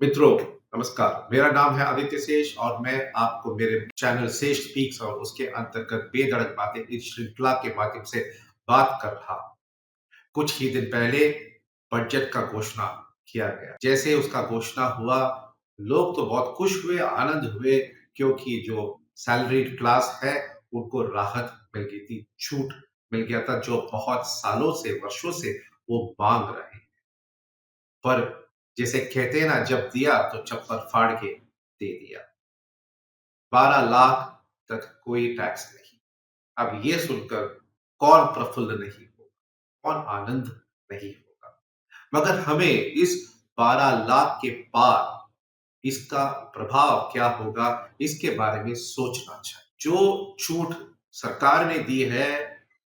मित्रों, नमस्कार। मेरा नाम है आदित्य शेष और मैं आपको मेरे चैनल शेष स्पीक्स और उसके अंतर्गत बेधड़क बातें इस श्रृंखला के माध्यम से बात कर रहा हूं। कुछ ही दिन पहले बजट का घोषणा किया गया। जैसे उसका घोषणा हुआ, लोग तो बहुत खुश हुए, आनंद हुए, क्योंकि जो सैलरीड क्लास है उनको राहत मिल गई थी, छूट मिल गया था, जो बहुत सालों से, वर्षों से वो मांग रहे हैं। पर जैसे कहते हैं ना, जब दिया तो चप्पल फाड़ के दे दिया। 12 लाख तक कोई टैक्स नहीं। अब ये सुनकर कौन प्रफुल्ल नहीं होगा, कौन आनंद नहीं होगा। मगर हमें इस 12 लाख के पार इसका प्रभाव क्या होगा, इसके बारे में सोचना चाहिए। जो छूट सरकार ने दी है,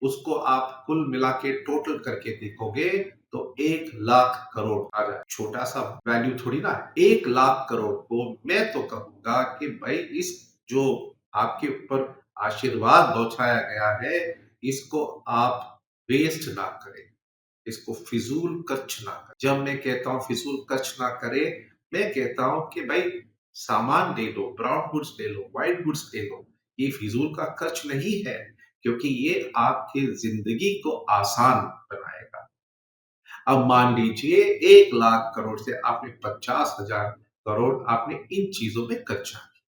उसको आप कुल मिला के टोटल करके देखोगे तो 1 लाख करोड़ आ जाए। छोटा सा वैल्यू थोड़ी ना है। 1 लाख करोड़ को मैं तो कहूंगा कि भाई, इस जो आपके ऊपर आशीर्वाद बौछाया गया है, इसको आप वेस्ट ना करें, इसको फिजूल खर्च ना करें। जब मैं कहता हूं फिजूल खर्च ना करें, मैं कहता हूं कि भाई, सामान ले लो, ब्राउन गुड्स ले लो, व्हाइट गुड्स ले लो। ये फिजूल का खर्च नहीं है, क्योंकि ये आपकी जिंदगी को आसान बनाएगा। अब मान लीजिए 1 लाख करोड़ से आपने 50,000 करोड़ आपने इन चीजों में खर्चा किया।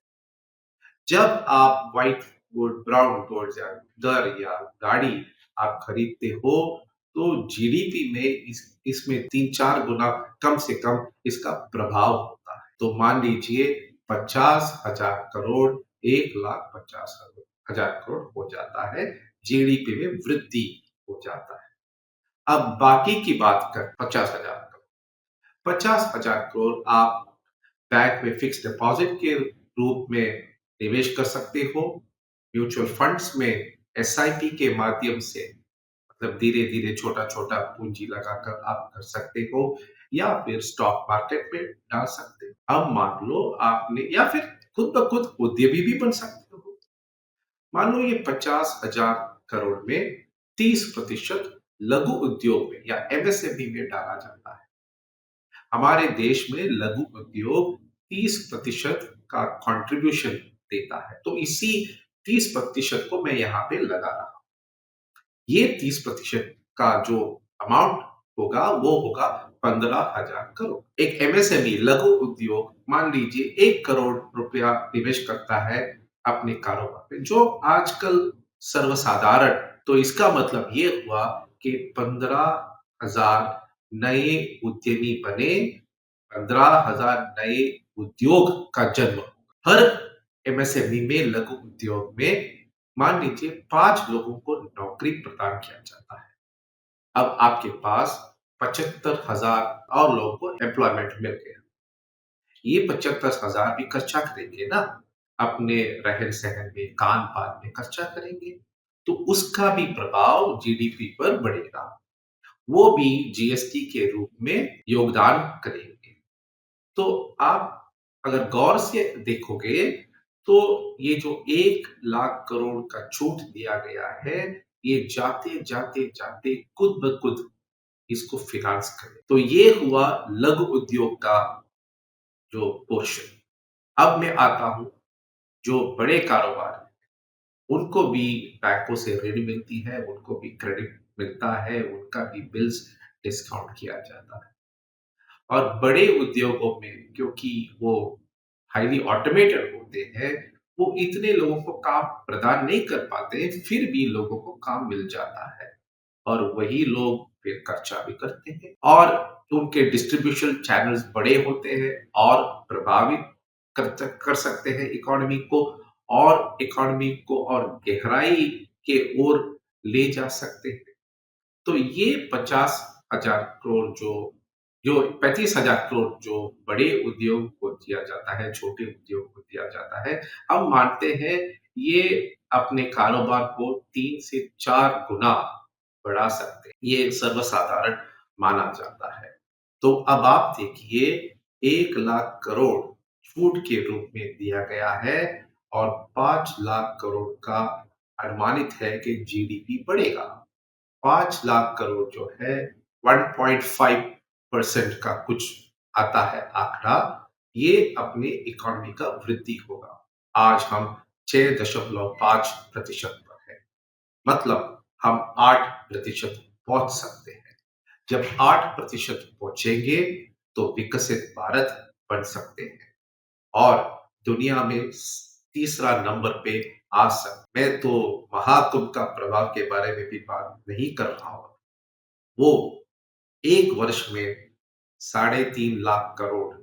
जब आप व्हाइट गुड, ब्राउन गुड या घर या गाड़ी आप खरीदते हो, तो जीडीपी में इसमें 3-4 गुना कम से कम इसका प्रभाव होता है। तो मान लीजिए 50,000 करोड़ 1,50,000 करोड़ हो जाता है, जीडीपी में वृद्धि हो जाता है। अब बाकी की बात कर 50,000 करोड़, 50,000 करोड़ आप बैंक में फिक्स डिपॉजिट के रूप में निवेश कर सकते हो। म्यूचुअल फंड्स में एसआईपी के माध्यम से, मतलब धीरे धीरे छोटा छोटा पूंजी लगाकर आप कर सकते हो, या फिर स्टॉक मार्केट में डाल सकते हो। अब मान लो आपने, या फिर खुद ब खुद उद्यमी भी बन सकते हो। मान लो ये 50,000 करोड़ में 30% लघु उद्योग में या एमएसएमई में डाला जाता है। हमारे देश में लघु उद्योग 30% का कंट्रीब्यूशन देता है, तो इसी 30% को मैं यहाँ पे लगा रहा हूं। ये 30% का जो अमाउंट होगा वो होगा 15,000 करोड़। एक एमएसएमई लघु उद्योग मान लीजिए 1 करोड़ रुपया निवेश करता है अपने कारोबार में, जो आजकल सर्वसाधारण। तो इसका मतलब ये हुआ कि 15,000 नए उद्यमी बने, 15,000 नए उद्योग का जन्म। हर एमएसएमई में, लघु उद्योग में मान लीजिए 5 लोगों को नौकरी प्रदान किया जाता है। अब आपके पास 75,000 और लोगों को एम्प्लॉयमेंट मिल गया। ये 75,000 भी खर्चा करेंगे ना, अपने रहन सहन में, खान पान में खर्चा करेंगे, तो उसका भी प्रभाव जीडीपी पर बढ़ेगा। वो भी जीएसटी के रूप में योगदान करेंगे। तो आप अगर गौर से देखोगे, तो ये जो 1 लाख करोड़ का छूट दिया गया है, ये जाते जाते जाते खुद ब खुद इसको फिनांस करे। तो ये हुआ लघु उद्योग का जो पोर्शन। अब मैं आता हूं, जो बड़े कारोबार हैं, उनको भी बैंकों से ऋण मिलती है, उनको भी क्रेडिट मिलता है, उनका भी बिल्स डिस्काउंट किया जाता है। और बड़े उद्योगों में, क्योंकि वो हाईली ऑटोमेटेड होते हैं, वो इतने लोगों को काम प्रदान नहीं कर पाते, फिर भी लोगों को काम मिल जाता है, और वही लोग फिर खर्चा भी करते हैं, और उनके डिस्ट्रीब्यूशन चैनल्स बड़े होते हैं और प्रभावित कर सकते हैं इकोनॉमी को, और इकोनॉमी को और गहराई के ओर ले जा सकते हैं। तो ये 50,000 करोड़ जो जो 35,000 करोड़ जो बड़े उद्योग को दिया जाता है, छोटे उद्योग को दिया जाता है, हम मानते हैं ये अपने कारोबार को 3 से 4 गुना बढ़ा सकते हैं। ये सर्वसाधारण माना जाता है। तो अब आप देखिए, 1 लाख करोड़ छूट के रूप में दिया गया है, और 5 लाख करोड़ का अनुमानित है कि जीडीपी बढ़ेगा। 5 लाख करोड़ जो है 1.5% का कुछ आता है आंकड़ा, ये अपनी इकोनॉमी का वृद्धि होगा। आज हम 6.5% पर है, मतलब हम 8% पहुंच सकते हैं। जब 8% पहुंचेंगे तो विकसित भारत बन सकते हैं और दुनिया में तीसरा नंबर पे आ सकते। मैं तो महाकुंभ का प्रभाव के बारे में भी बात नहीं कर रहा हूं। वो एक वर्ष में 3.5 लाख करोड़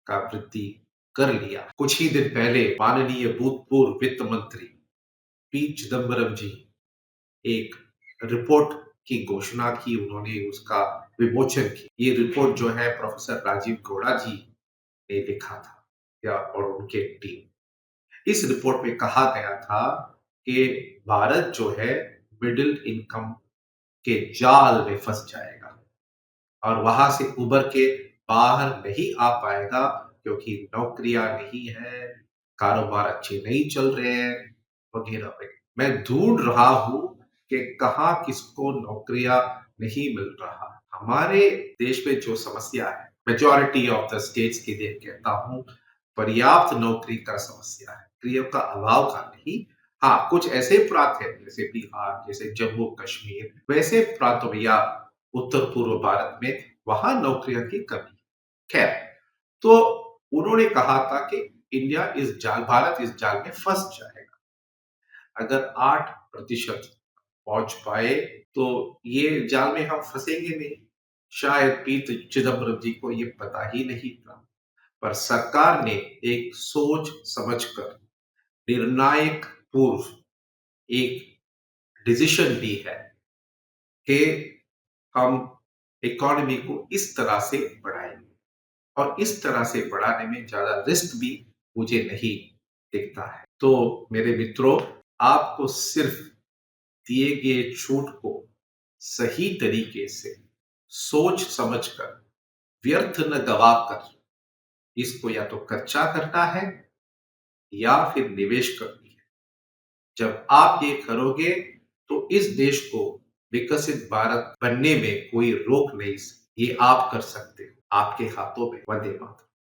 का वृद्धि कर लिया। कुछ ही दिन पहले माननीय भूतपूर्व वित्त मंत्री पी चिदम्बरम जी एक रिपोर्ट की घोषणा की, उन्होंने उसका विमोचन किया। ये रिपोर्ट जो है प्रोफेसर राजीव गौड़ा जी ने लिखा था या और उनके टीम। इस रिपोर्ट में कहा गया था कि भारत जो है मिडिल इनकम के जाल में फंस जाएगा और वहां से उबर के बाहर नहीं आ पाएगा क्योंकि नौकरियां नहीं है, कारोबार अच्छे नहीं चल रहे हैं, वगैरह वगैरह। मैं ढूंढ रहा हूं कि कहाँ किसको नौकरियां नहीं मिल रहा। हमारे देश में जो समस्या है, मेजॉरिटी ऑफ द स्टेट्स के लिए कहता हूं, पर्याप्त नौकरी का समस्या है, नौकरियों का अभाव का नहीं। हाँ, कुछ ऐसे प्रांत हैं जैसे बिहार, जैसे जम्मू कश्मीर, वैसे प्रांतों में या उत्तर पूर्व भारत में वहां नौकरियों की कमी। खैर, तो उन्होंने कहा था कि भारत इस जाल में फंस जाएगा। अगर 8% पहुंच पाए तो ये जाल में हम फंसेंगे नहीं। शायद पी चिदम्बरम जी को ये पता ही नहीं था, पर सरकार ने एक सोच समझकर निर्णायक पूर्व एक डिसीजन ली है कि हम इकोनॉमी को इस तरह से बढ़ाएंगे और इस तरह से बढ़ाने में ज्यादा रिस्क भी मुझे नहीं दिखता है। तो मेरे मित्रों, आपको सिर्फ दिए गए छूट को सही तरीके से सोच समझकर व्यर्थ न गवाकर इसको या तो कच्चा करना है या फिर निवेश करनी है। जब आप ये करोगे तो इस देश को विकसित भारत बनने में कोई रोक नहीं सकती। ये आप कर सकते हो, आपके हाथों में। वंदे मातरम।